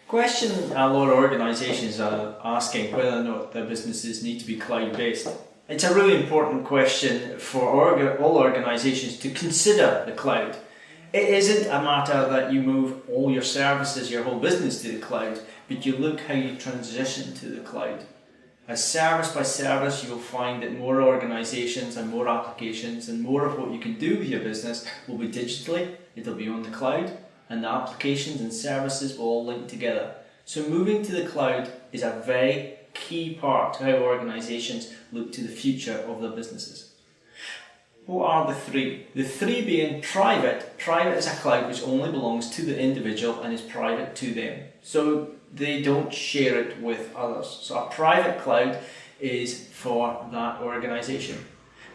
Question a lot of organisations are asking whether or not their businesses need to be cloud-based. It's a really important question for all organisations to consider the cloud. It isn't a matter that you move all your services, your whole business to the cloud, but you look how you transition to the cloud. As service by service, you'll find that more organisations and more applications and more of what you can do with your business will be digitally, it'll be on the cloud, and the applications and services will all link together. So moving to the cloud is a very key part to how organisations look to the future of their businesses. What are the three? The three being private. Private is a cloud which only belongs to the individual and is private to them. So they don't share it with others. So a private cloud is for that organisation.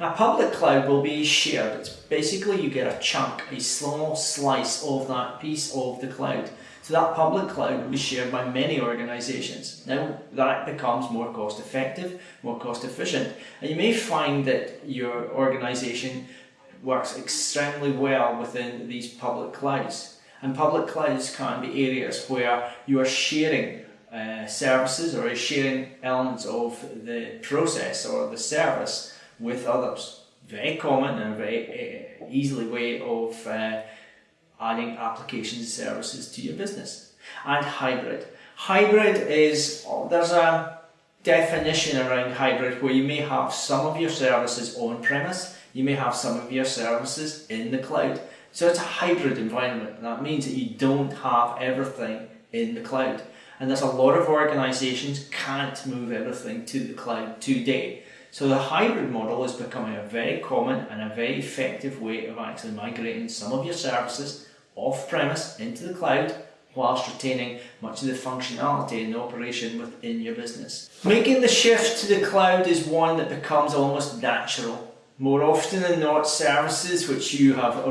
Now, a public cloud will be shared. It's basically you get a chunk, a small slice of that piece of the cloud. So that public cloud will be shared by many organisations. Now that becomes more cost effective, more cost efficient. And you may find that your organisation works extremely well within these public clouds. And public clouds can be areas where you are sharing services or sharing elements of the process or the service with others. Very common and a very easily way of adding applications and services to your business. And hybrid. Hybrid is, there's a definition around hybrid where you may have some of your services on-premise, you may have some of your services in the cloud. So it's a hybrid environment, and that means that you don't have everything in the cloud. And there's a lot of organisations can't move everything to the cloud today. So the hybrid model is becoming a very common and a very effective way of actually migrating some of your services off-premise into the cloud whilst retaining much of the functionality and the operation within your business. Making the shift to the cloud is one that becomes almost natural. More often than not, services which you have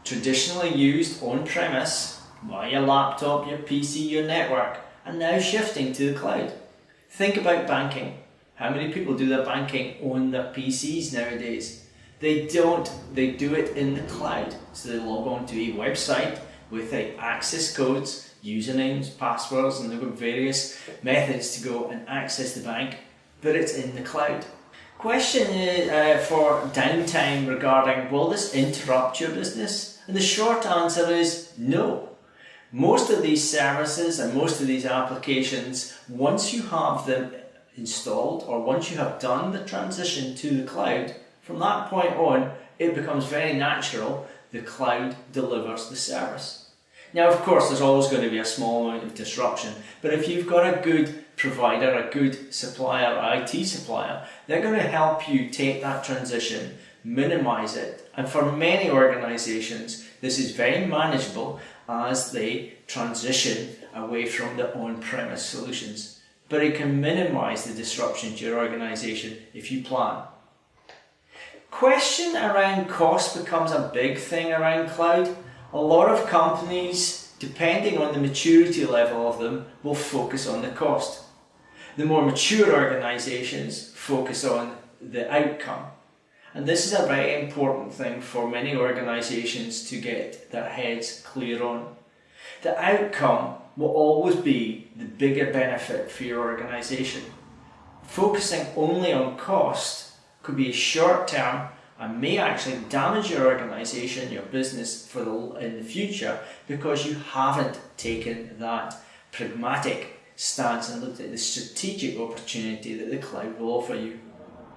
traditionally used on-premise via your laptop, your PC, your network, are now shifting to the cloud. Think about banking. How many people do their banking on their PCs nowadays? They don't, they do it in the cloud. So they log on to a website with access codes, usernames, passwords, and they've got various methods to go and access the bank, but it's in the cloud. Question for downtime regarding, will this interrupt your business? And the short answer is no. Most of these services and most of these applications, once you have them installed or once you have done the transition to the cloud, from that point on it becomes very natural. The cloud delivers the service. Now, of course, there's always going to be a small amount of disruption, but if you've got a good provider, a good supplier, IT supplier, they're going to help you take that transition, minimize it, and for many organizations this is very manageable as they transition away from the on-premise solutions. But it can minimize the disruption to your organisation if you plan. Question around cost becomes a big thing around cloud. A lot of companies, depending on the maturity level of them, will focus on the cost. The more mature organisations focus on the outcome. And this is a very important thing for many organisations to get their heads clear on. The outcome will always be the bigger benefit for your organisation. Focusing only on cost could be short term and may actually damage your organisation, your business in the future, because you haven't taken that pragmatic stance and looked at the strategic opportunity that the cloud will offer you.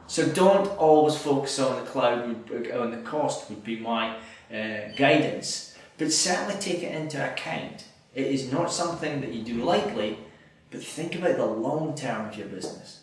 So don't always focus on the cloud, on the cost would be my guidance, but certainly take it into account. It is not something that you do lightly, but think about the long term of your business.